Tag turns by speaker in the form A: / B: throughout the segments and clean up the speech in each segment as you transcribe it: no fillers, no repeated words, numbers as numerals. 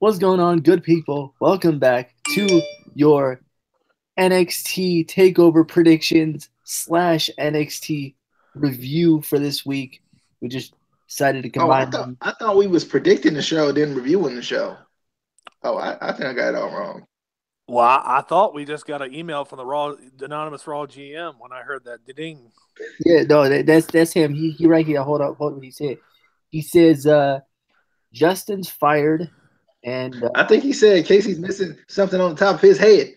A: What's going on, good people? Welcome back to your NXT TakeOver predictions slash NXT review for this week. We just decided to
B: Oh, I
A: combine
B: thought
A: them.
B: I thought we was predicting the show, then reviewing the show. Oh, I think I got it all wrong.
C: Well, I thought we just got an email from the anonymous Raw GM when I heard that ding.
A: Yeah, no, that's him. He right here. Hold on. He said Justin's fired, and
B: I think he said Casey's missing something on the top of his head.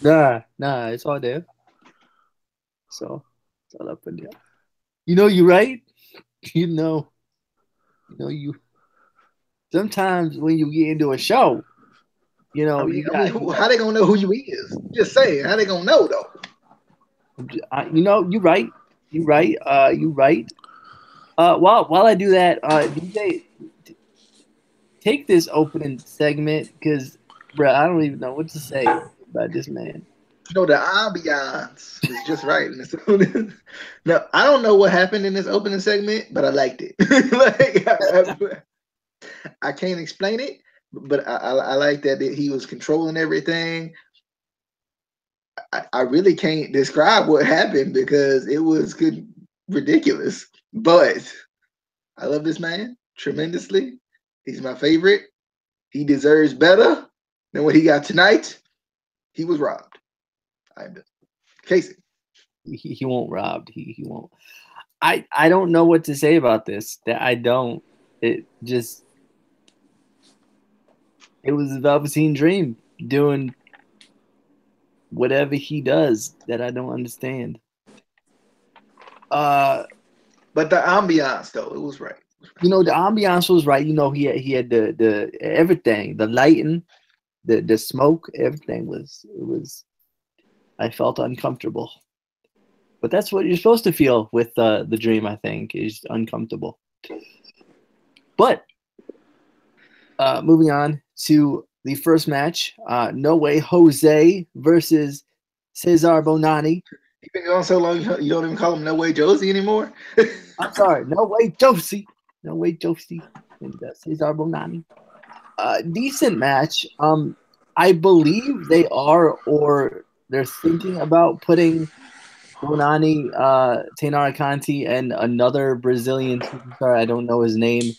A: nah, it's all there. So it's all up in there. You know, you right. You know, you. Sometimes when you get into a show,
B: I mean,
A: you got,
B: how they gonna know who you is? Just saying, how they gonna know though?
A: you right, you right, you right. While I do that, DJ, take this opening segment because, bro, I don't even know what to say about this man.
B: You know, the ambiance is just right in this. Now, I don't know what happened in this opening segment, but I liked it. I can't explain it, but I like that he was controlling everything. I really can't describe what happened because it was ridiculous. But I love this man tremendously. He's my favorite. He deserves better than what he got tonight. He was robbed. I'm Casey.
A: He won't robbed. He won't. I don't know what to say about this. That I don't. It just it was a Velveteen Dream doing whatever he does that I don't understand.
B: But the ambiance though, it was right.
A: The ambiance was right. He had the everything, the lighting, the smoke, everything was. I felt uncomfortable, but that's what you're supposed to feel with the dream. I think is uncomfortable. But moving on to the first match, No Way Jose versus Cesar Bonani.
B: You've been going so long, you don't even call him No Way Josie anymore.
A: I'm sorry, No Way Josie. No Way Josie and Cesar Bonani. Decent match. I believe they are or they're thinking about putting Bonani, Tainara Conti, and another Brazilian superstar. I don't know his name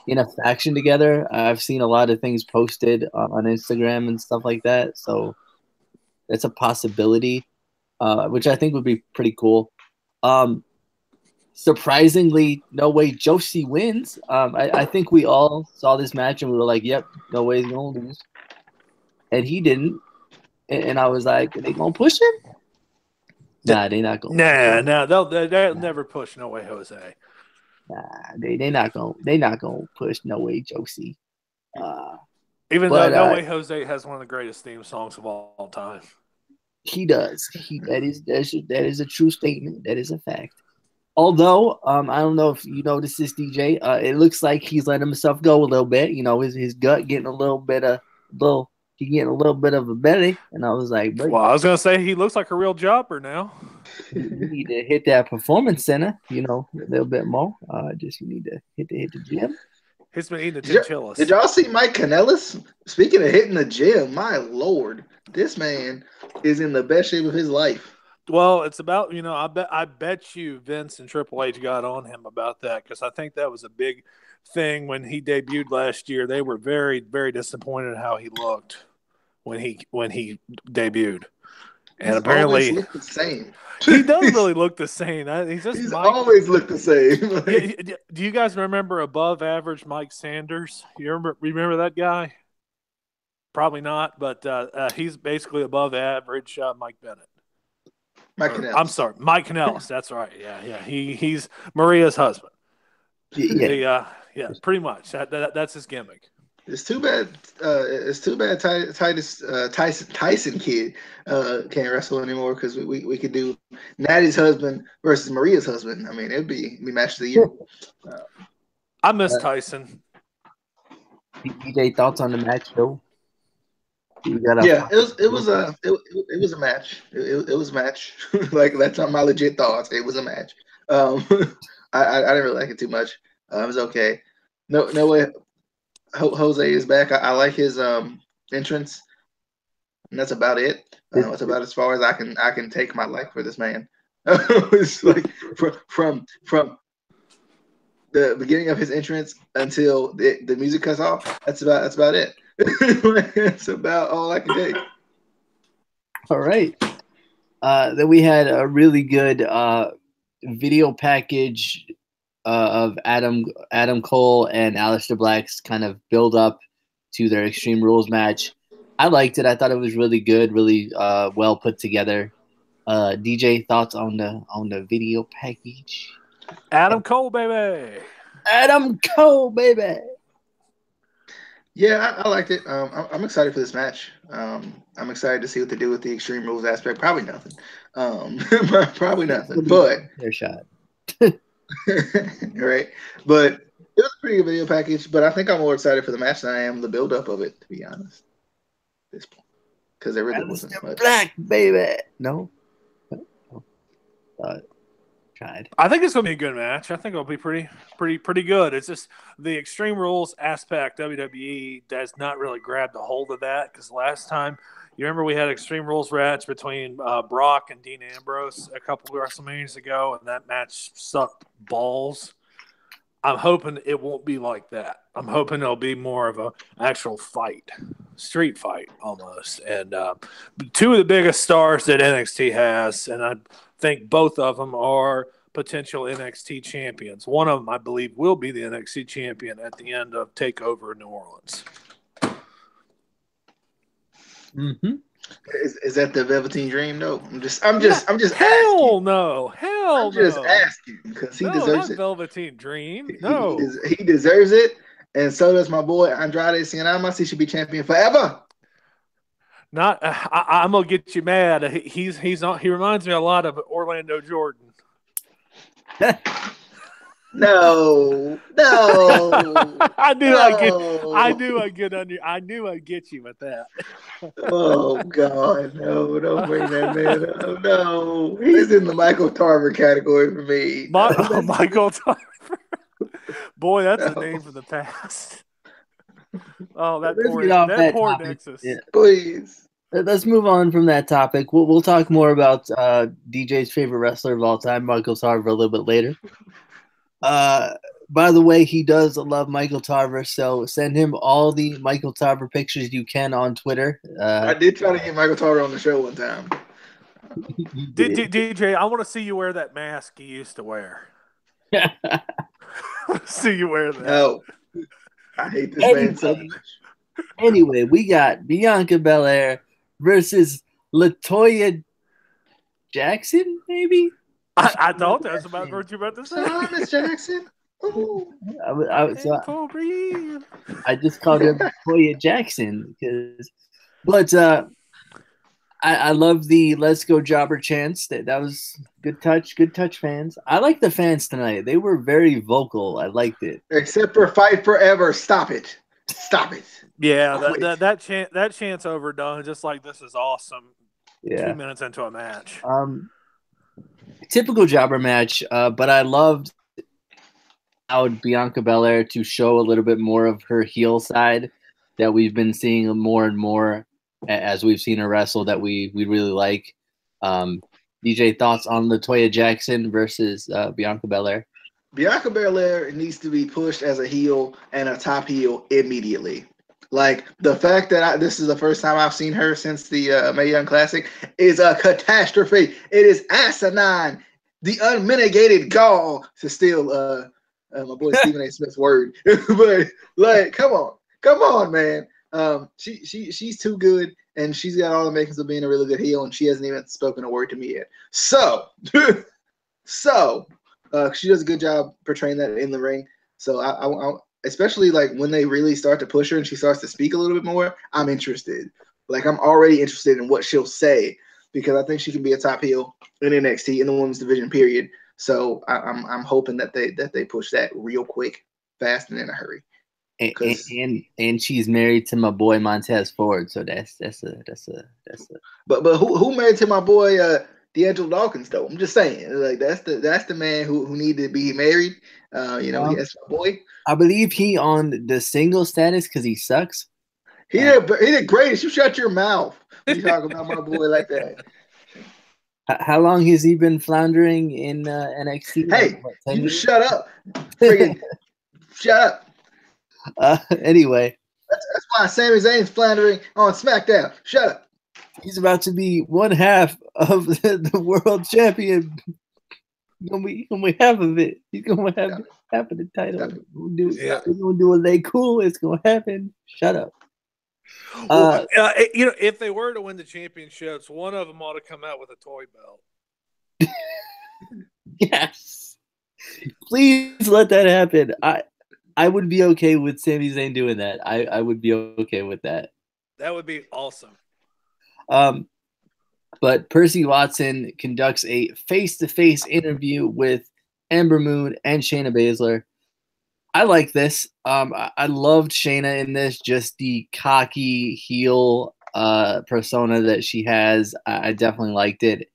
A: in a faction together. I've seen a lot of things posted on Instagram and stuff like that. So that's a possibility, which I think would be pretty cool. Surprisingly, No Way Josie wins. I think we all saw this match and we were like, yep, No Way he's going to lose. And he didn't. And I was like, are they going to push him? Nah, they not going.
C: Nah, they'll never push No Way Jose.
A: Nah, they not gonna push No Way Josie.
C: Even though No Way Jose has one of the greatest theme songs of all time.
A: He does. That is a true statement. That is a fact. Although, I don't know if you noticed this, DJ. It looks like he's letting himself go a little bit. His gut getting a little bit of a belly, and I was like,
C: well, I was gonna say he looks like a real jobber now.
A: You need to hit that performance center, a little bit more. You need to hit the gym.
C: He's been eating the chinchillas.
B: Did y'all see Mike Kanellis? Speaking of hitting the gym, my lord, this man is in the best shape of his life.
C: Well, it's about I bet you Vince and Triple H got on him about that because I think that was a big thing when he debuted last year. They were very, very disappointed how he looked when he debuted, and apparently
B: looked the same.
C: He does really look the same.
B: He's always looked the
C: same. Do you guys remember above average Mike Sanders? You remember that guy? Probably not, but he's basically above average Mike Bennett. I'm sorry, Mike Kanellis. That's right. Yeah. He's Maria's husband. Yeah, pretty much. That's his gimmick.
B: It's too bad. Tyson kid can't wrestle anymore because we could do Natty's husband versus Maria's husband. I mean, it'd be match of the year.
C: I miss Tyson.
A: DJ, thoughts on the match though?
B: It was a match. It was a match. Like that's not my legit thoughts. It was a match. I didn't really like it too much. It was okay. No way. Jose is back. I like his entrance, and that's about it. That's about as far as I can take my life for this man. It's like from the beginning of his entrance until the music cuts off. That's about it. That's about all I can take.
A: All right. Then we had a really good video package of Adam Cole and Aleister Black's kind of build up to their Extreme Rules match. I liked it. I thought it was really good, really well put together. DJ, thoughts on the video package?
C: Adam Cole, baby.
A: Adam Cole, baby.
B: Yeah, I liked it. I'm excited for this match. I'm excited to see what they do with the Extreme Rules aspect. Probably nothing. Probably nothing. But
A: their shot.
B: Right. But it was a pretty good video package. But I think I'm more excited for the match than I am the build up of it, to be honest. At this point, because there really wasn't much.
A: Black, baby. No. Tried.
C: I think it's gonna be a good match. I think it'll be pretty good. It's just the Extreme Rules aspect. WWE does not really grab the hold of that because last time, you remember we had Extreme Rules match between Brock and Dean Ambrose a couple of WrestleManias ago, and that match sucked balls. I'm hoping it won't be like that. I'm hoping it'll be more of a actual fight, street fight almost. And two of the biggest stars that NXT has, and I think both of them are potential NXT champions. One of them, I believe, will be the NXT champion at the end of TakeOver in New Orleans.
A: Mm-hmm.
B: Is that the Velveteen Dream? No, I'm just
C: hell
B: asking.
C: No,
B: I'm just asking because he deserves it.
C: Velveteen Dream. No,
B: he deserves it, and so does my boy Andrade Cien. He should be champion forever.
C: Not, I'm gonna get you mad. He's not. He reminds me a lot of Orlando Jordan.
B: No.
C: I knew I'd get you with that.
B: Oh God, no! Don't bring that man up. No, he's in the Michael Tarver category for me.
C: Michael Tarver. Boy, that's a name from the past. Oh, that poor Nexus.
A: Yeah.
B: Please.
A: Let's move on from that topic. We'll talk more about DJ's favorite wrestler of all time, Michael Tarver, a little bit later. By the way, he does love Michael Tarver, so send him all the Michael Tarver pictures you can on Twitter.
B: I did try to get Michael Tarver on the show one time.
C: DJ, I want to see you wear that mask you used to wear. See you wear that.
B: No. I hate this man so much.
A: Anyway, we got Bianca Belair versus LaToya Jackson, maybe?
C: I thought that was about what you were about to say.
B: Miss Jackson. Ooh.
A: I just called her LaToya Jackson but I love the "Let's Go Jobber" chants. That was good touch, fans. I like the fans tonight. They were very vocal. I liked it.
B: Except for "Fight Forever." Stop it.
C: Yeah, that chant's overdone. Just like "This is awesome."
A: Yeah.
C: 2 minutes into a match.
A: Typical jobber match, but I loved allowed Bianca Belair to show a little bit more of her heel side that we've been seeing more and more as we've seen her wrestle that we really like. DJ, thoughts on LaToya Jackson versus Bianca Belair?
B: Bianca Belair needs to be pushed as a heel and a top heel immediately. Like, the fact that this is the first time I've seen her since the Mae Young Classic is a catastrophe. It is asinine. The unmitigated gall to steal my boy Stephen A. Smith's word. But, like, come on, man. She's too good, and she's got all the makings of being a really good heel, and she hasn't even spoken a word to me yet. So she does a good job portraying that in the ring. So I especially like when they really start to push her and she starts to speak a little bit more, I'm interested. Like, I'm already interested in what she'll say because I think she can be a top heel in NXT in the women's division, period. So I'm hoping that they push that real quick, fast, and in a hurry.
A: And she's married to my boy Montez Ford, so that's a.
B: But who married to my boy D'Angelo Dawkins though. I'm just saying, like that's the man who needed to be married. That's my boy.
A: I believe he on the single status because he sucks.
B: He did great. You shut your mouth when you talk about my boy like that.
A: How long has he been floundering in NXT?
B: Hey,
A: like, what, 10
B: you
A: years?
B: shut up. Friggin' shut up.
A: Anyway.
B: That's why Sami Zayn's floundering on SmackDown. Shut up.
A: He's about to be one half of the world champion. He's gonna be half of it. He's gonna have half of the title. We're gonna do a lay cool. It's gonna happen. Shut up.
C: If they were to win the championships, one of them ought to come out with a toy belt.
A: Yes. Please let that happen. I would be okay with Sami Zayn doing that. I would be okay with that.
C: That would be awesome.
A: But Percy Watson conducts a face-to-face interview with Ember Moon and Shayna Baszler. I like this. I loved Shayna in this, just the cocky heel persona that she has. I definitely liked it.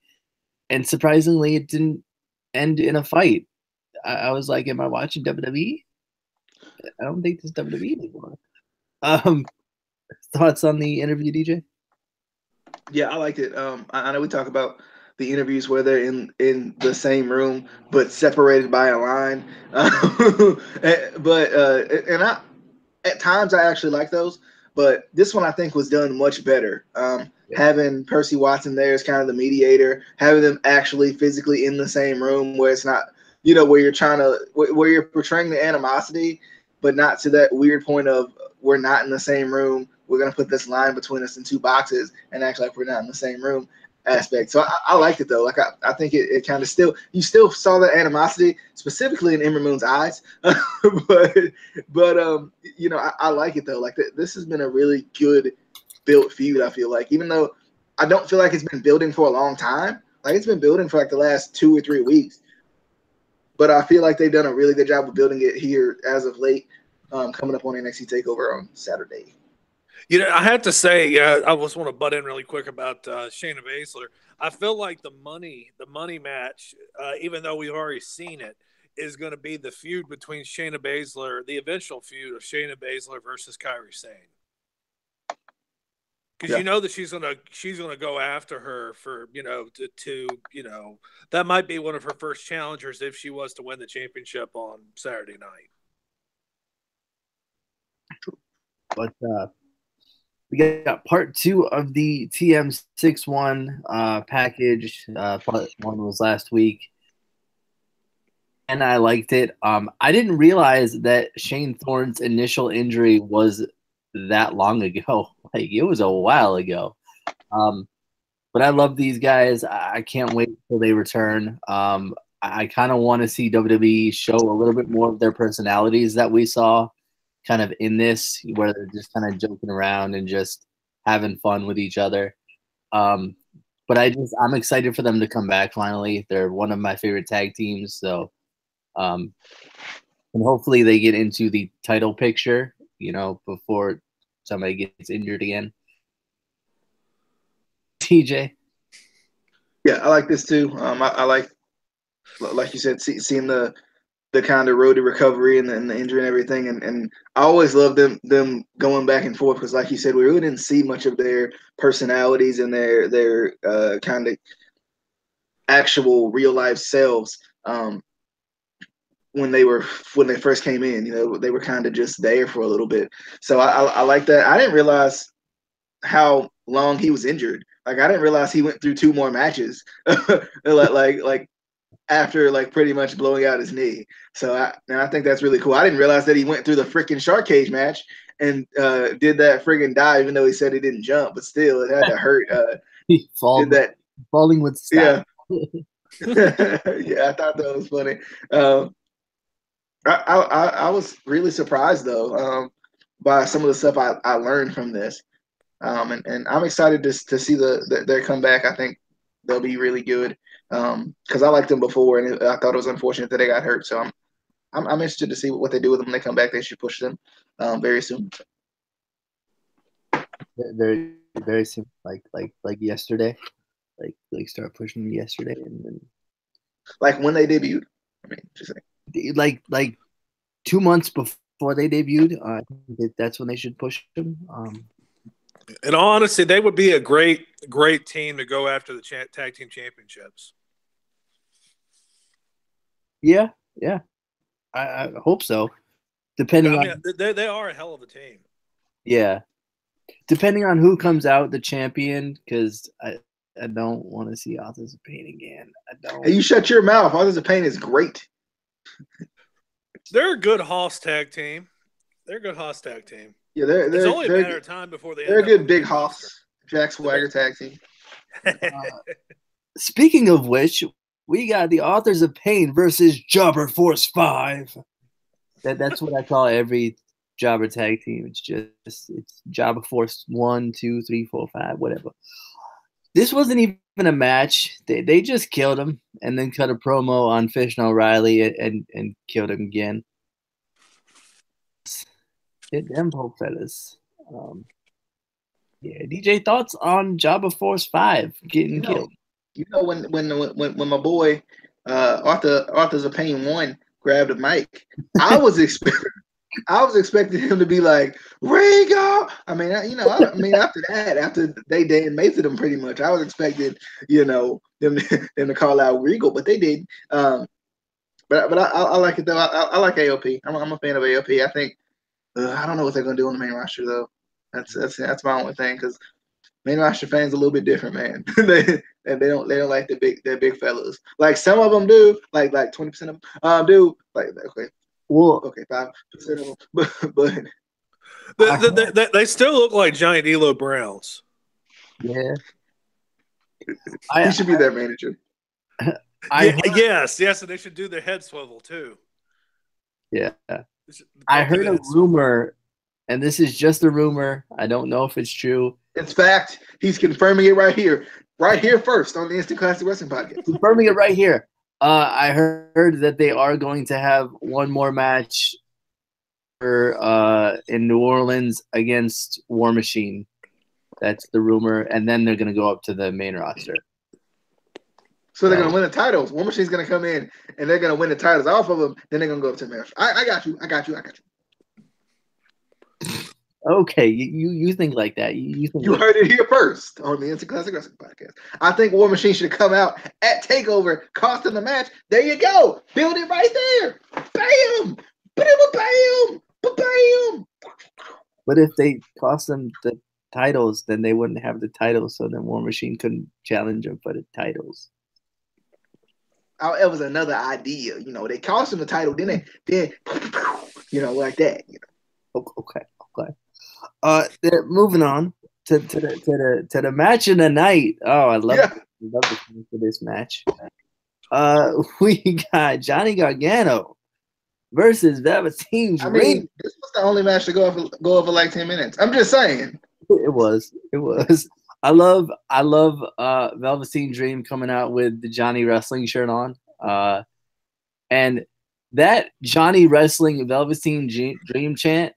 A: And surprisingly, it didn't end in a fight. I was like, am I watching WWE? I don't think this is WWE anymore. Thoughts on the interview, DJ?
B: Yeah, I liked it. I know we talk about the interviews where they're in the same room but separated by a line. But at times I actually like those. But this one I think was done much better. Having Percy Watson there as kind of the mediator, having them actually physically in the same room where it's not, where you're portraying the animosity, but not to that weird point of we're not in the same room. We're going to put this line between us in two boxes and act like we're not in the same room aspect. So I liked it though. Like I think it kind of you still saw that animosity specifically in Ember Moon's eyes, but I like it though. Like this has been a really good built feud. I feel like, even though I don't feel like it's been building for a long time, like it's been building for like the last 2 or 3 weeks, but I feel like they've done a really good job of building it here as of late, coming up on NXT TakeOver on Saturday.
C: I have to say, I just want to butt in really quick about Shayna Baszler. I feel like the money match, even though we've already seen it, is going to be the feud between Shayna Baszler, the eventual feud of Shayna Baszler versus Kairi Sane. Because that she's gonna go after her for that might be one of her first challengers if she was to win the championship on Saturday night.
A: But we got part 2 of the TM61 package. Part 1 was last week, and I liked it. I didn't realize that Shane Thorne's initial injury was that long ago. Like, it was a while ago. But I love these guys. I can't wait till they return. I kind of want to see WWE show a little bit more of their personalities that we saw kind of in this, where they're just kind of joking around and just having fun with each other. But I'm excited for them to come back finally. They're one of my favorite tag teams. So, and hopefully they get into the title picture, before somebody gets injured again. TJ.
B: Yeah, I like this too. I like you said, seeing the kind of road to recovery and the injury and everything, and I always love them going back and forth, because like you said, we really didn't see much of their personalities and their kind of actual real life selves when they first came in. They were kind of just there for a little bit. So I like that. I didn't realize how long he was injured. Like, I didn't realize he went through 2 more matches. like after pretty much blowing out his knee. So I think that's really cool. I didn't realize that he went through the freaking shark cage match and did that friggin' dive, even though he said he didn't jump, but still it had to hurt.
A: Falling with style.
B: Yeah. Yeah, I thought that was funny. I was really surprised though, by some of the stuff I learned from this. And I'm excited to see their comeback. I think they'll be really good. Because I liked them before, and I thought it was unfortunate that they got hurt. So I'm interested to see what they do with them when they come back. They should push them very soon.
A: Very, very soon, like yesterday. like start pushing them yesterday, and then
B: Like when they debuted. I mean, just saying.
A: like 2 months before they debuted. I think that's when they should push them.
C: In all honesty, they would be a great team to go after the tag team championships.
A: Yeah, I hope so. Depending on
C: they are a hell of a team.
A: Yeah, depending on who comes out the champion, because I don't want to see Authors of Pain again. I don't.
B: Hey, you shut your mouth. Authors of Pain is great.
C: They're a good Hoss tag team.
B: Yeah,
C: It's only a matter of time before
B: they're a good big Hoss. Jack Swagger tag team.
A: Speaking of which, we got the Authors of Pain versus Jobber Force 5. That's what I call every Jobber tag team. It's Jobber Force 1, 2, 3, 4, 5, whatever. This wasn't even a match. They just killed him and then cut a promo on Fish and O'Reilly and killed him again. Them poke fellas. Yeah, DJ, thoughts on Jobber Force 5 getting killed?
B: When my boy Authors of Pain 1 grabbed a mic, I was expecting him to be like Regal. After they mated him pretty much, I was expecting them to call out Regal, but they did. But I like it though. I like AOP. I'm a fan of AOP. I think I don't know what they're gonna do on the main roster though. That's my only thing, because main roster fans are a little bit different, man. they don't like the big fellas. Like some of them do, like 20% of them do. Like okay. Well, okay, 5% of them,
C: but they still look like giant Elo Browns.
A: Yeah,
B: he should be their manager.
C: Yes, and they should do their head swivel too.
A: Yeah, I heard a rumor, and this is just a rumor. I don't know if it's true.
B: It's fact. He's confirming it right here first on the Instant Classic Wrestling Podcast.
A: Confirming it right here. I heard that they are going to have one more match in New Orleans against War Machine. That's the rumor, and then they're going to go up to the main roster.
B: So they're going to win the titles. War Machine's going to come in, and they're going to win the titles off of them. Then they're going to go up to the main roster. I got you.
A: Okay, you think like that. You
B: heard it here first on the Instant Classic Wrestling Podcast. I think War Machine should have come out at TakeOver, cost them the match. There you go. Build it right there. Bam! Bam! Bam!
A: But if they cost them the titles, then they wouldn't have the titles, so then War Machine couldn't challenge them for the titles.
B: It was another idea. They cost them the title, then like that.
A: Okay. Moving on to the match of the night. Oh, I love this match. We got Johnny Gargano versus Velveteen Dream.
B: I mean, this was the only match to go over like 10 minutes. I'm just saying.
A: It was. I love Velveteen Dream coming out with the Johnny Wrestling shirt on. And that Johnny Wrestling Velveteen Dream chant,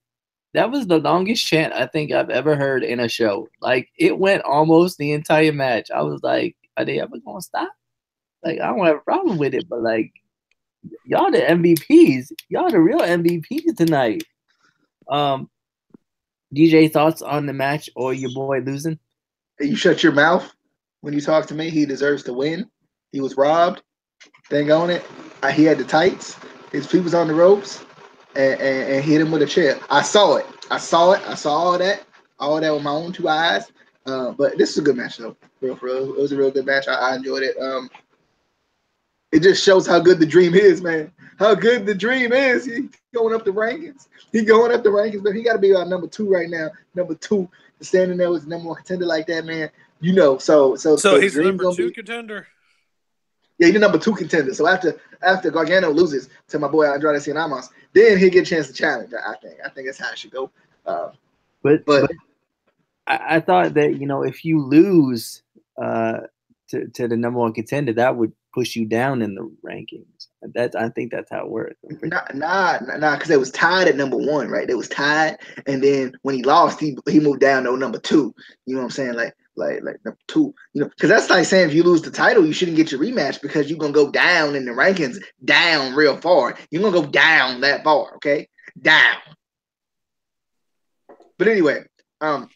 A: that was the longest chant I think I've ever heard in a show. Like, it went almost the entire match. I was like, are they ever going to stop? Like, I don't have a problem with it, but like, y'all the MVPs. Y'all the real MVPs tonight. DJ, thoughts on the match or your boy losing?
B: You shut your mouth when you talk to me. He deserves to win. He was robbed. Thing on it. He had the tights. His feet was on the ropes. And hit him with a chair. I saw it. I saw all that with my own 2 eyes. But this is a good match, though. For real. It was a real good match. I enjoyed it. It just shows how good the Dream is, man. How good the Dream is. He's going up the rankings. But he got to be our number 2 right now. Number 2, standing there with the number 1 contender like that, man. So
C: he's the number 2 contender.
B: Yeah, he's the number 2 contender. So after Gargano loses to my boy Andrade Cien Almas, then he'll get a chance to challenge. I think that's how it should go. But
A: I thought that if you lose to the number 1 contender, that would push you down in the rankings. I think that's how it works.
B: Nah, because it was tied at number 1, right? It was tied, and then when he lost, he moved down to number 2. You know what I'm saying? Like Like number 2, because that's like saying if you lose the title, you shouldn't get your rematch because you're gonna go down in the rankings, down real far. You're gonna go down that far, okay? Down. But anyway, I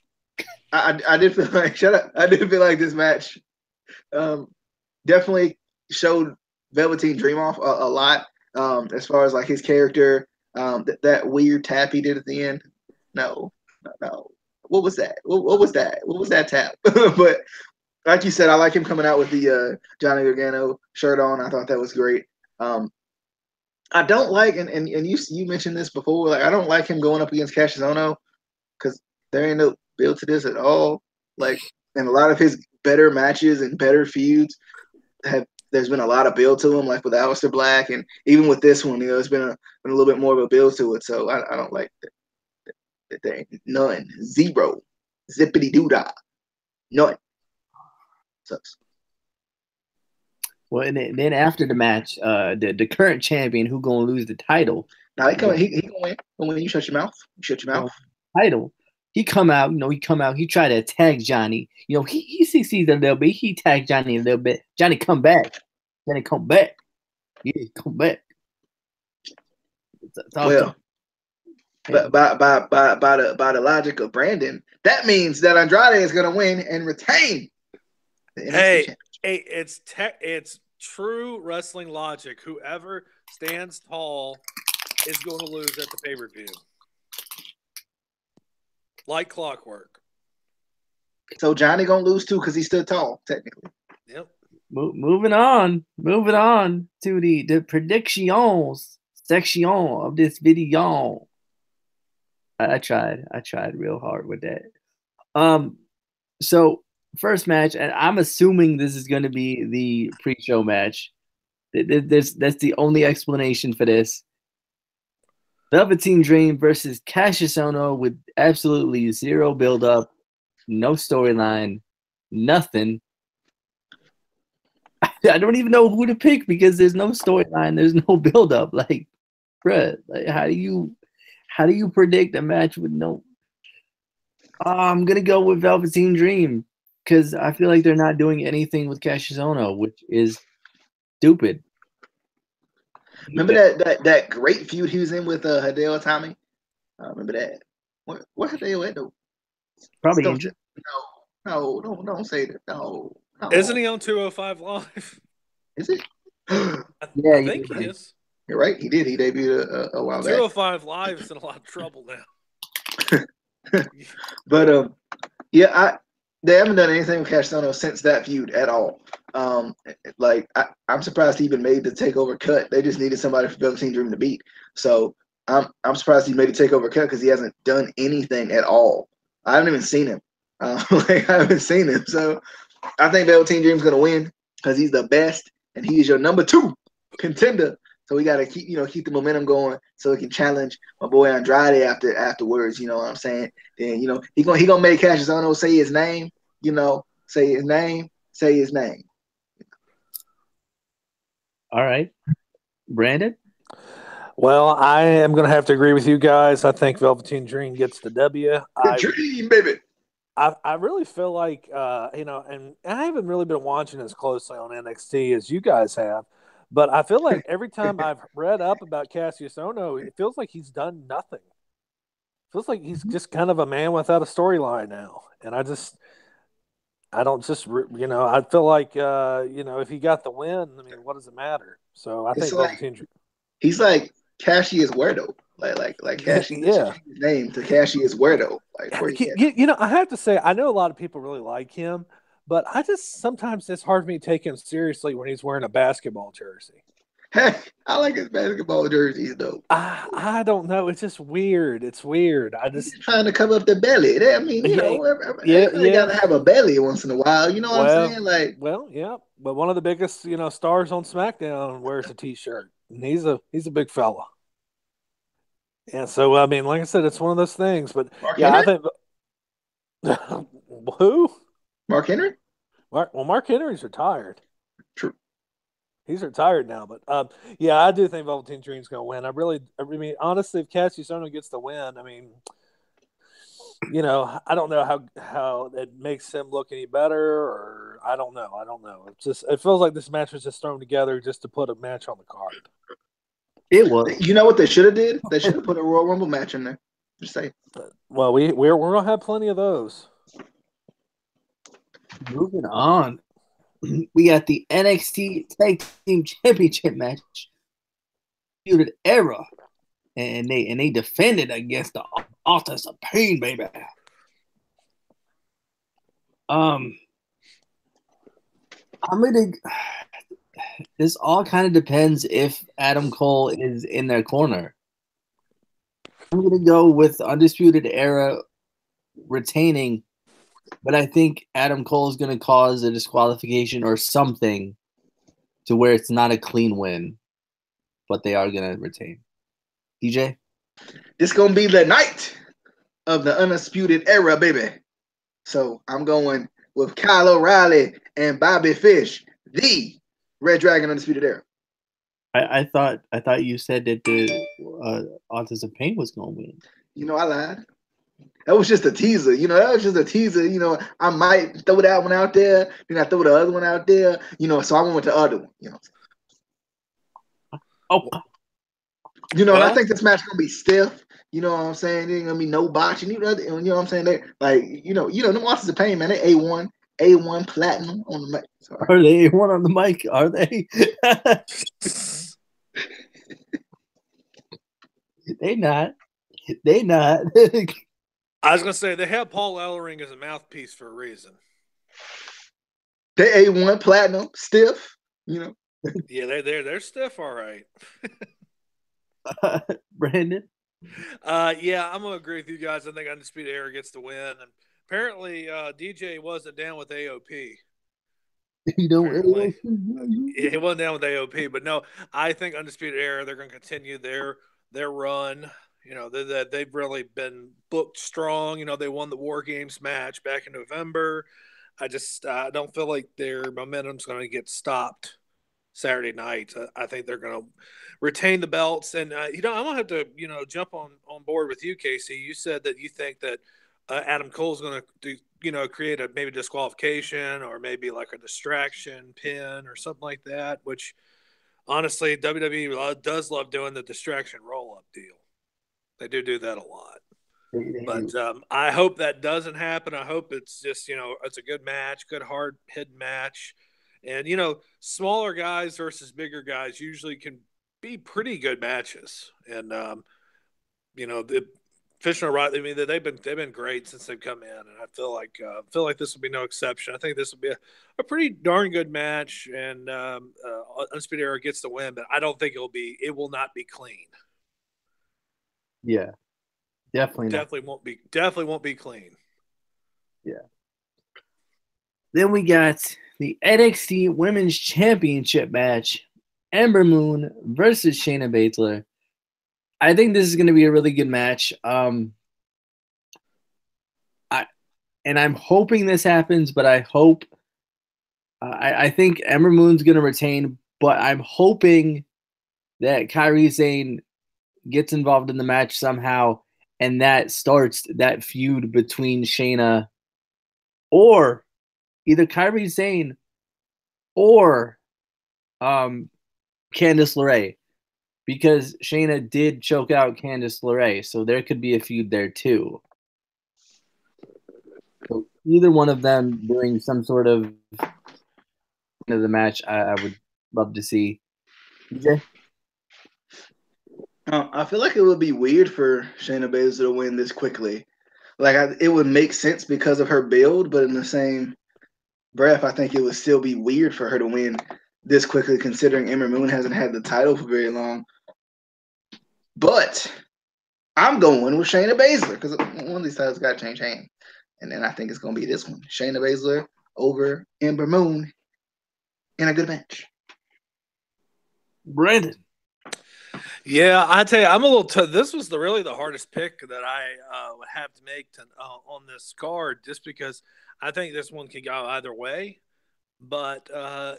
B: did feel like shut up. I did feel like this match definitely showed Velveteen Dream off a lot. As far as like his character, that weird tap he did at the end. No. What was that? What was that? What was that tap? But like you said, I like him coming out with the Johnny Gargano shirt on. I thought that was great. I don't like, and you mentioned this before, like I don't like him going up against Cassius Ohno because there ain't no build to this at all. Like, and a lot of his better matches and better feuds there's been a lot of build to them, like with Aleister Black, and even with this one, there's been a little bit more of a build to it. So I don't like that. There ain't none, zero, zippity doo dah, none. Sucks.
A: Well, and then after the match, the current champion who gonna lose the title?
B: Now he gonna win. When you shut your mouth,
A: Title. He come out. He tried to attack Johnny. He succeeds a little bit. He attacked Johnny a little bit. Johnny come back. Yeah, come back.
B: Well, but by the logic of Brandon, that means that Andrade is gonna win and retain the NXT championship.
C: Hey, it's true wrestling logic. Whoever stands tall is going to lose at the pay-per-view. Like clockwork.
B: So Johnny gonna lose too because he stood tall, technically.
C: Yep.
A: Moving on to the predictions section of this video. I tried real hard with that. So first match, and I'm assuming this is going to be the pre-show match. That's the only explanation for this. Velveteen Dream versus Cassius Ohno with absolutely zero build-up, no storyline, nothing. I don't even know who to pick because there's no storyline, there's no build-up. Like, bruh, like how do you predict a match with no? I'm gonna go with Velveteen Dream because I feel like they're not doing anything with Cassius Ohno, which is stupid.
B: Remember that great feud he was in with Hideo Itami? Remember that? What Hideo at though?
A: Probably injured.
B: No, don't say that. No.
C: Isn't he on 205 Live?
B: Is it?
C: I think he is.
B: You're right. He did. He debuted a while back.
C: 205 Live is in a lot of trouble now.
B: But yeah, they haven't done anything with Cassius Ohno since that feud at all. Like I'm surprised he even made the takeover cut. They just needed somebody for Velveteen Dream to beat. So I'm surprised he made a takeover cut because he hasn't done anything at all. I haven't even seen him. I haven't seen him. So I think Velveteen Dream's gonna win because he's the best and he is your number 2 contender. So we gotta keep the momentum going so he can challenge my boy Andrade afterwards. You know what I'm saying? Then he gonna make Cassius Ohno say his name. Say his name.
A: All right, Brandon.
C: Well, I am going to have to agree with you guys. I think Velveteen Dream gets the W.
B: Dream, baby.
C: I really feel like, and I haven't really been watching as closely on NXT as you guys have, but I feel like every time I've read up about Cassius Ohno, it feels like he's done nothing. It feels like he's just kind of a man without a storyline now. And I feel like, if he got the win, I mean, what does it matter? So I think Velveteen Dream.
B: He's like Cassius Huerto. Like Cassius,
C: yeah.
B: His name to Cassius Huerto. Like,
C: I have to say, I know a lot of people really like him, but sometimes it's hard for me to take him seriously when he's wearing a basketball jersey.
B: Hey, I like his basketball jerseys though.
C: I don't know. It's just weird. It's weird.
B: He's trying to cover up the belly. I mean, everybody got to have a belly once in a while. You know what I'm saying? Like,
C: well, yeah. But one of the biggest, stars on SmackDown wears a T-shirt, and he's a big fella. And so, I mean, like I said, it's one of those things. But
B: Mark
C: I
B: Henry?
C: think who?
B: Mark Henry?
C: Mark Henry's retired.
B: True.
C: He's retired now, but I do think Velveteen Dream's going to win. I mean, honestly, if Cassius Ohno gets the win, I mean, I don't know how it makes him look any better, or I don't know. It feels like this match was just thrown together just to put a match on the card.
A: It was.
B: You know what they should have did? They should have put a Royal Rumble match in there. Just say.
C: Well, we're gonna have plenty of those.
A: Moving on, we got the NXT Tag Team Championship match, Feuded Era, and they defended against the Authors of Pain, baby. I'm gonna. This all kind of depends if Adam Cole is in their corner. I'm gonna go with Undisputed Era retaining, but I think Adam Cole is gonna cause a disqualification or something to where it's not a clean win, but they are gonna retain. DJ,
B: This gonna be the night of the Undisputed Era, baby. So I'm going with Kyle O'Reilly and Bobby Fish, the Red Dragon Undisputed Era.
A: I thought you said that the Authors of Pain was gonna win.
B: I lied. That was just a teaser. That was just a teaser. I might throw that one out there, then I throw the other one out there. So I went with the other one.
A: Oh,
B: and I think this match is gonna be stiff. You know what I'm saying? There ain't gonna be no botching. You know what I'm saying? They them Authors of Pain, man. They A1 platinum on the mic. Sorry.
A: Are they A1 on the mic? Are they? They not. They not.
C: I was gonna say they have Paul Ellering as a mouthpiece for a reason.
B: They A1 platinum, stiff.
C: Yeah, they're stiff, all right.
A: Brandon.
C: Yeah, I'm gonna agree with you guys. I think Undisputed Era gets the win, and apparently DJ wasn't down with AOP.
A: He
C: wasn't down with AOP, but no, I think Undisputed Era, they're going to continue their run. They've really been booked strong. They won the War Games match back in November. I just don't feel like their momentum's going to get stopped Saturday night. I think they're going to retain the belts, and I'm going to have to jump on board with you, Casey. You said that you think that Adam Cole's going to create a maybe disqualification or maybe like a distraction pin or something like that, which honestly WWE does love doing the distraction roll-up deal. They do that a lot. But I hope that doesn't happen. I hope it's just, it's a good match, good hard-hitting match. And, smaller guys versus bigger guys usually can be pretty good matches. And, Fish and O'Reilly, I mean, they've been great since they've come in, and I feel like this will be no exception. I think this will be a pretty darn good match, and Undisputed Era gets the win, but I don't think it will not be clean.
A: Yeah, definitely
C: won't be clean.
A: Yeah. Then we got the NXT Women's Championship match, Ember Moon versus Shayna Baszler. I think this is going to be a really good match. I'm hoping this happens, but I hope I think Ember Moon's going to retain, but I'm hoping that Kairi Sane gets involved in the match somehow, and that starts that feud between Shayna or either Kairi Sane or Candice LeRae. Because Shayna did choke out Candice LeRae, so there could be a feud there too. So either one of them doing some sort of the match, I would love to see. DJ?
B: I feel like it would be weird for Shayna Baszler to win this quickly. It would make sense because of her build, but in the same breath, I think it would still be weird for her to win this quickly, considering Ember Moon hasn't had the title for very long. But I'm going with Shayna Baszler because one of these titles got to change hands. And then I think it's going to be this one. Shayna Baszler over Ember Moon in a good match.
A: Brandon.
C: Yeah, I tell you, I'm a little. This was really the hardest pick that I would have to make on this card, just because I think this one could go either way. But I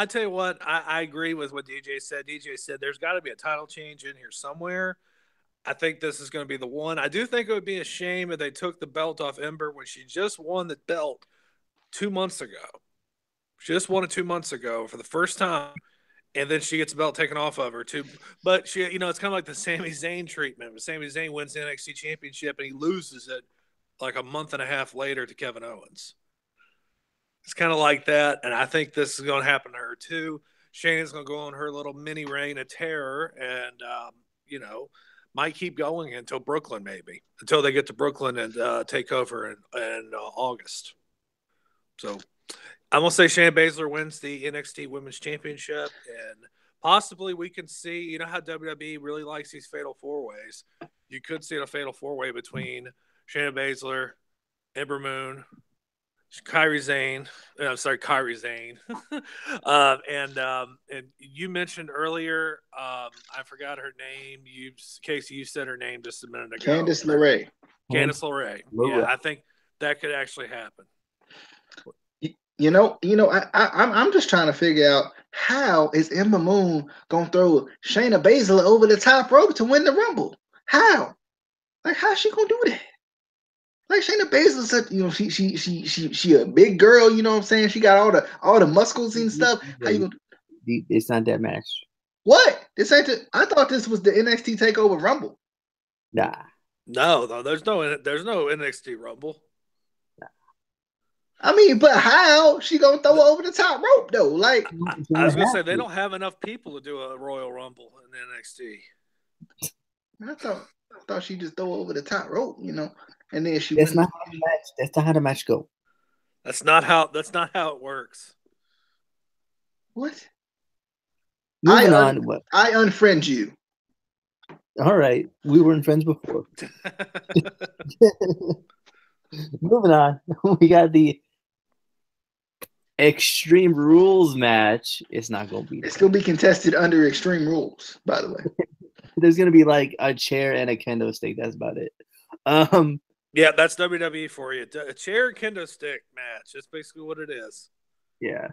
C: tell you what, I agree with what DJ said. DJ said there's got to be a title change in here somewhere. I think this is going to be the one. I do think it would be a shame if they took the belt off Ember when she just won the belt 2 months ago. She just won it 2 months ago for the first time, and then she gets the belt taken off of her too. But she, it's kind of like the Sami Zayn treatment. Sami Zayn wins the NXT Championship and he loses it like a month and a half later to Kevin Owens. It's kind of like that, and I think this is going to happen to her too. Shayna's going to go on her little mini reign of terror, and might keep going until Brooklyn, maybe until they get to Brooklyn and take over in August. So I'm gonna say Shayna Baszler wins the NXT Women's Championship, and possibly we can see. You know how WWE really likes these fatal four ways. You could see a fatal four way between Shayna Baszler, Ember Moon, Kairi Sane, and you mentioned earlier, I forgot her name. Casey, you said her name just a minute ago.
B: Candice LeRae.
C: Candice LeRae. Yeah, I think that could actually happen.
B: I'm just trying to figure out how is Ember Moon gonna throw Shayna Baszler over the top rope to win the Rumble? How? Like, how's she gonna do that? Like, Shayna Baszler, she a big girl, you know what I'm saying? She got all the muscles and stuff. How you gonna do?
A: It's not that match.
B: What? I thought this was the NXT TakeOver Rumble.
A: Nah.
C: No, there's no NXT Rumble.
B: Nah. I mean, but how she gonna throw her over the top rope though? Like,
C: I was gonna say they don't have enough people to do a Royal Rumble in NXT.
B: I thought she just throw over the top rope, and then she.
A: That's not how the match. That's not how the match go.
C: That's not how it works.
B: What?
A: Moving on. What?
B: I unfriend you.
A: All right, we weren't friends before. Moving on, we got the Extreme Rules match. It's not going to be.
B: It's going to be contested under Extreme Rules, by the way.
A: There's going to be like a chair and a kendo stick. That's about it.
C: Yeah, that's WWE for you. A chair and kendo stick match. That's basically what it is.
A: Yeah,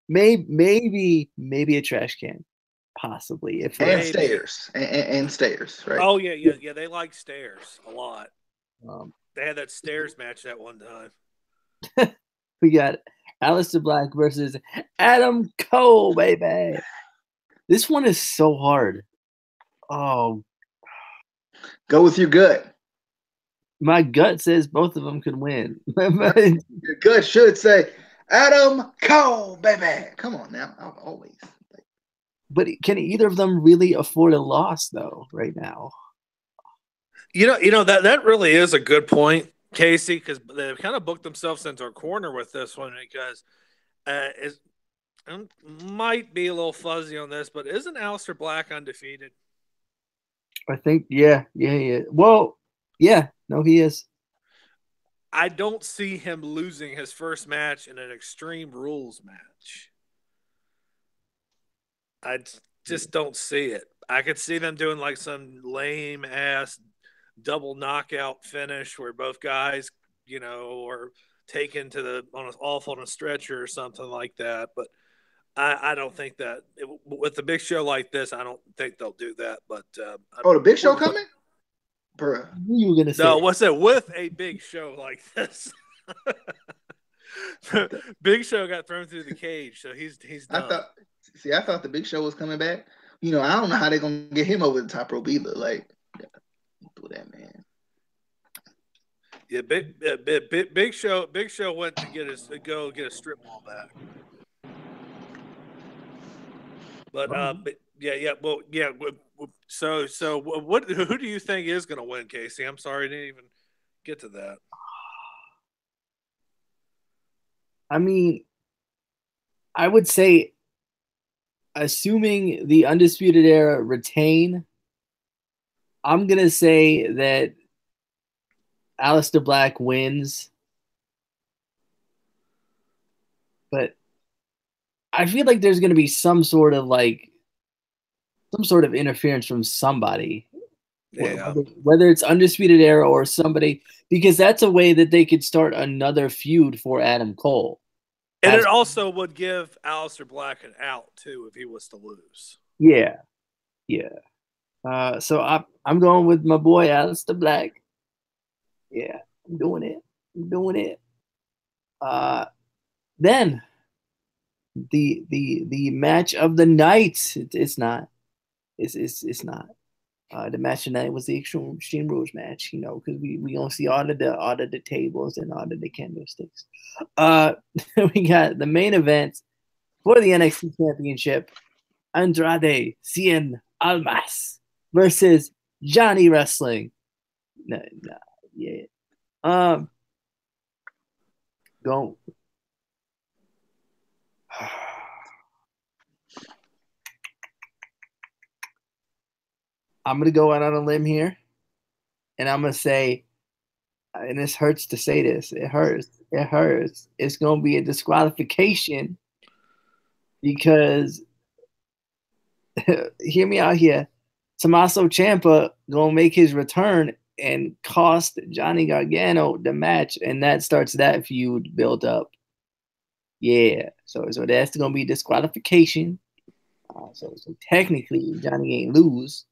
A: maybe a trash can, possibly.
B: And stairs and stairs, right?
C: Oh yeah. They like stairs a lot. They had that stairs match that one time.
A: We got Aleister Black versus Adam Cole, baby. This one is so hard. Oh,
B: go with your gut.
A: My gut says both of them could win.
B: Your gut should say Adam Cole, baby. Come on now, I'll always.
A: But can either of them really afford a loss though? Right now,
C: that really is a good point, Casey, because they've kind of booked themselves into a corner with this one because it might be a little fuzzy on this, but isn't Aleister Black undefeated?
A: I think, yeah. Well, yeah, no, he is.
C: I don't see him losing his first match in an Extreme Rules match. I just don't see it. I could see them doing like some lame ass double knockout finish where both guys, are taken off on a stretcher or something like that. But I don't think that with a big show like this, I don't think they'll do that. But
B: the big show coming, bruh.
A: You were gonna say?
C: No, what's it with a big show like this? Big Show got thrown through the cage, so he's done.
B: I thought the Big Show was coming back. I don't know how they're gonna get him over the top rope either. Like, do that, man.
C: Yeah, Big Show went to get a strip mall back. But So who do you think is going to win, Casey? I'm sorry, I didn't even get to that.
A: I mean, I would say, assuming the Undisputed Era retain, I'm going to say that Aleister Black wins. But I feel like there's going to be some sort of interference from somebody.
C: Yeah.
A: Whether it's Undisputed Era or somebody, because that's a way that they could start another feud for Adam Cole.
C: And it also would give Aleister Black an out too if he was to lose.
A: Yeah. So I'm going with my boy Aleister Black. Yeah, I'm doing it. I'm doing it. Then the match of the night. It's not. It's not. The match tonight was the Extreme Rules match, because we gonna see all of the tables and all of the candlesticks. Uh, we got the main event for the NXT Championship: Andrade Cien Almas versus Johnny Wrestling. No, yeah. Go. I'm gonna go out on a limb here, and I'm gonna say, and this hurts to say this. It hurts. It hurts. It's gonna be a disqualification because hear me out here. Tommaso Ciampa gonna make his return and cost Johnny Gargano the match, and that starts that feud build up. Yeah, so that's gonna be disqualification. So technically, Johnny ain't lose.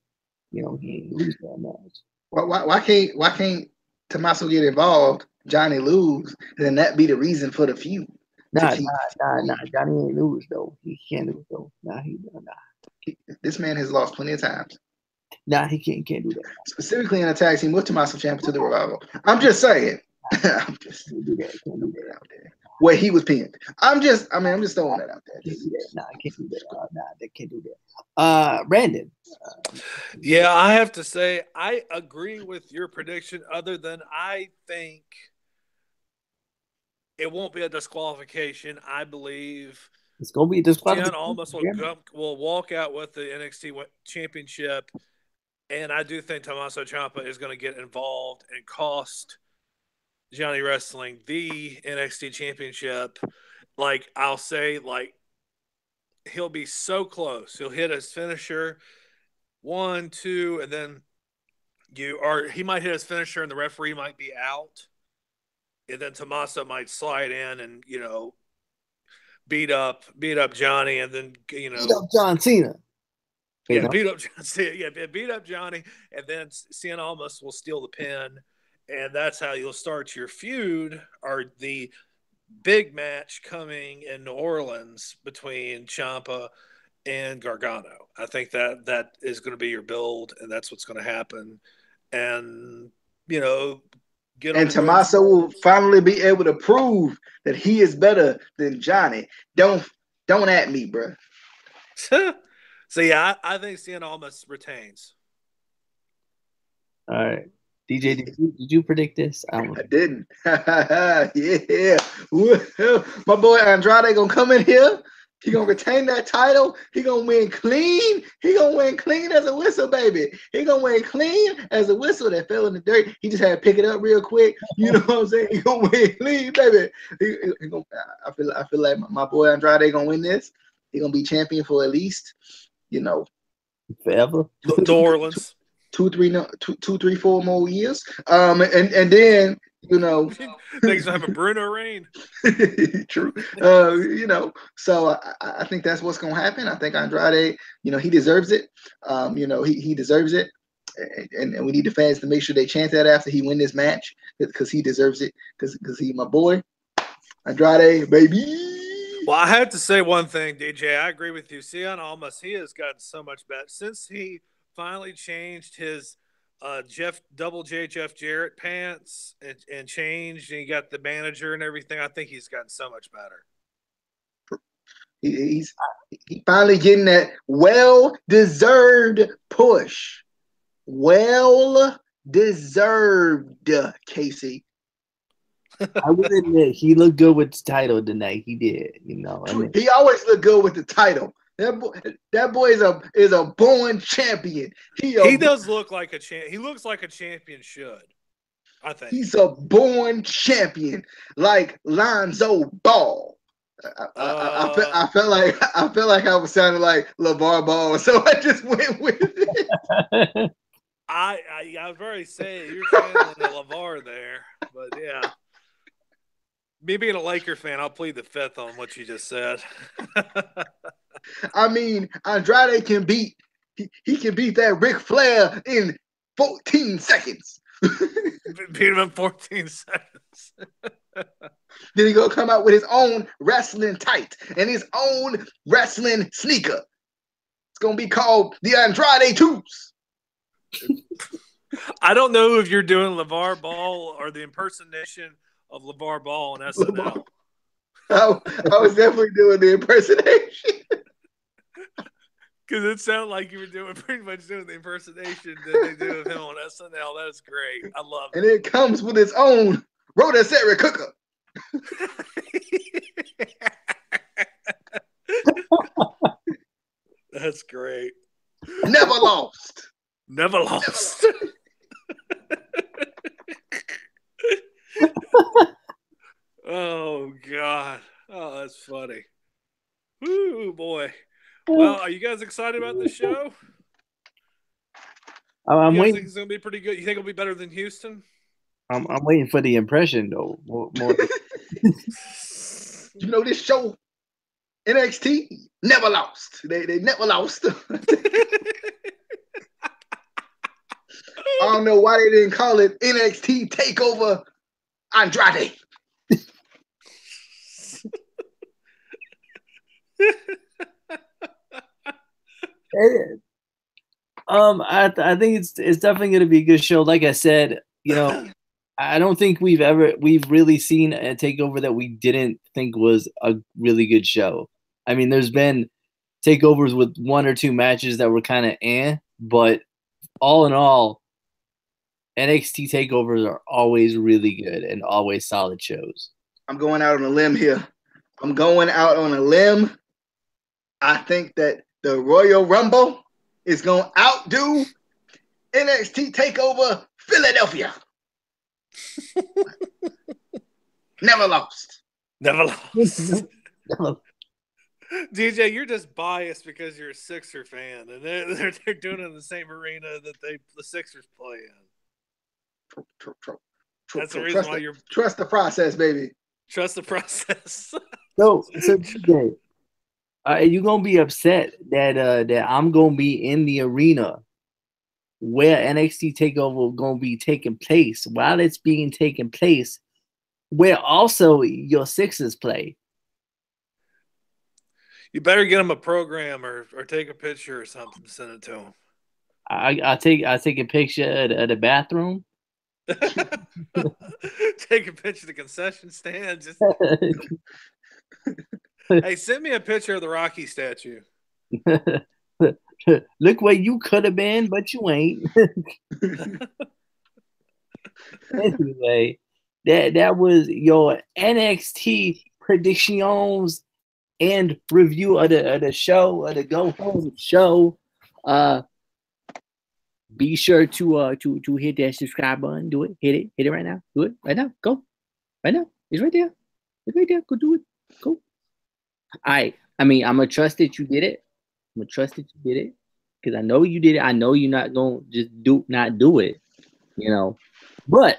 A: He ain't lose that match.
B: Why can't Tommaso get involved? Johnny lose, and then that be the reason for the feud.
A: Nah. Johnny ain't lose though. He can't lose though. Nah.
B: This man has lost plenty of times.
A: Nah, he can't do that.
B: Specifically in a tag team with Tommaso Ciampa to the Revival. I'm just saying. I'm just
A: can't do that
B: out there. Where he was pinned. I'm just throwing that out there.
A: Nah, I can't do that. They can't do that. Brandon.
C: Yeah, I have to say I agree with your prediction. Other than I think it won't be a disqualification. I believe
A: it's gonna be a disqualification.
C: Cien Almas will walk out with the NXT Championship, and I do think Tommaso Ciampa is going to get involved and cost Johnny Wrestling the NXT Championship. Like I'll say, he'll be so close. He'll hit his finisher, 1, 2, and then he might hit his finisher, and the referee might be out, and then Tommaso might slide in and beat up Johnny, and then
A: beat up John Cena.
C: Beat up John Cena. Yeah, beat up Johnny, and then Cien Almas will steal the pin, and that's how you'll start your feud, or the big match coming in New Orleans between Ciampa and Gargano. I think that is going to be your build, and that's what's going to happen. And
B: Tommaso will finally be able to prove that he is better than Johnny. Don't at me, bro.
C: So yeah, I think Cien Almas retains.
A: All right. DJ, did you predict this?
B: I didn't. Yeah. My boy Andrade gonna come in here. He gonna retain that title. He gonna win clean. He gonna win clean as a whistle, baby. He gonna win clean as a whistle that fell in the dirt. He just had to pick it up real quick. You know what I'm saying? He gonna win clean, baby. I feel like my boy Andrade gonna win this. He gonna be champion for at least,
A: forever.
C: New Orleans.
B: 2, 3, 4 more years. And then
C: things have a Bruno reign.
B: True. So I think that's what's gonna happen. I think Andrade, he deserves it. He deserves it. And we need the fans to make sure they chant that after he win this match, because he deserves it, because he my boy. Andrade, baby.
C: Well, I have to say one thing, DJ. I agree with you. Cien Almas, he has gotten so much better since he finally changed his Jeff Jarrett pants and changed, and he got the manager and everything. I think he's gotten so much better.
B: He's finally getting that well-deserved push. Well-deserved, Casey.
A: I would admit he looked good with the title tonight. He did,
B: He always looked good with the title. That boy is a born champion.
C: He does look like a champ. He looks like a champion should. I think
B: he's a born champion, like Lonzo Ball. I felt like I was sounding like LeVar Ball, so I just went with it.
C: I was very saying you're channeling the LeVar there, but yeah. Me being a Laker fan, I'll plead the fifth on what you just said.
B: I mean, Andrade can beat. He can beat that Ric Flair in 14 seconds.
C: Beat him in 14 seconds.
B: Then he gonna come out with his own wrestling tight and his own wrestling sneaker. It's gonna be called the Andrade Twos.
C: I don't know if you're doing LeVar Ball or the impersonation of LeVar Ball on SNL.
B: I was definitely doing the impersonation.
C: Because it sounded like you were pretty much doing the impersonation that they do of him on SNL. That's great. I love it.
B: And it comes with its own rotisserie cooker.
C: That's great.
B: Never lost.
C: Never lost. Oh, God. Oh, that's funny. Woo, boy. Well, are you guys excited about this show?
A: I'm
C: you guys
A: waiting.
C: think it's going to be pretty good? You think it'll be better than Houston?
A: I'm waiting for the impression though. More.
B: You know this show, NXT, never lost. They never lost. I don't know why they didn't call it NXT TakeOver Andrade.
A: I think it's definitely going to be a good show. Like I said, I don't think we've really seen a takeover that we didn't think was a really good show. I mean, there's been takeovers with one or two matches that were kind of but all in all, NXT takeovers are always really good and always solid shows.
B: I'm going out on a limb here. I think that the Royal Rumble is going to outdo NXT TakeOver Philadelphia. Never lost.
C: Never lost. DJ, you're just biased because you're a Sixer fan, and they're doing it in the same arena that the Sixers play in. That's the reason why you're
B: trust the process, baby.
C: Trust the process.
A: So DJ, are you gonna be upset that I'm gonna be in the arena where NXT TakeOver gonna be taking place while it's being taken place, where also your Sixers play?
C: You better get them a program or take a picture or something, send it to them.
A: I take a picture of the bathroom.
C: Take a picture of the concession stand. Just hey, send me a picture of the Rocky statue.
A: Look where you could have been, but you ain't. Anyway, that was your NXT predictions and review of the show, of the go home show. Be sure to hit that subscribe button. Do it. Hit it right now. Do it right now. Go. Right now. It's right there. It's right there. Go do it. Go. All right. I mean, I'm gonna trust that you did it. I'm gonna trust that you did it. Because I know you did it. I know you're not gonna just not do it. But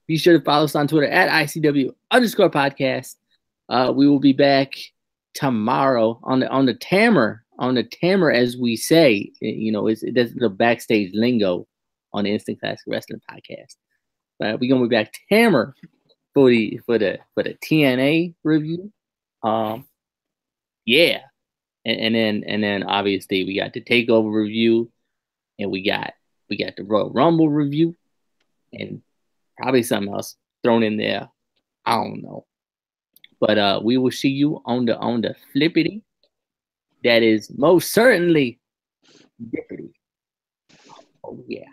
A: be sure to follow us on Twitter at ICW_podcast. We will be back tomorrow on the Tamer, as we say. That's the backstage lingo on the Instant Classic Wrestling podcast. We're gonna be back Tamer for the TNA review. Yeah, and then obviously we got the TakeOver review, and we got the Royal Rumble review, and probably something else thrown in there. I don't know. But we will see you on the flippity. That is most certainly dippity. Oh yeah.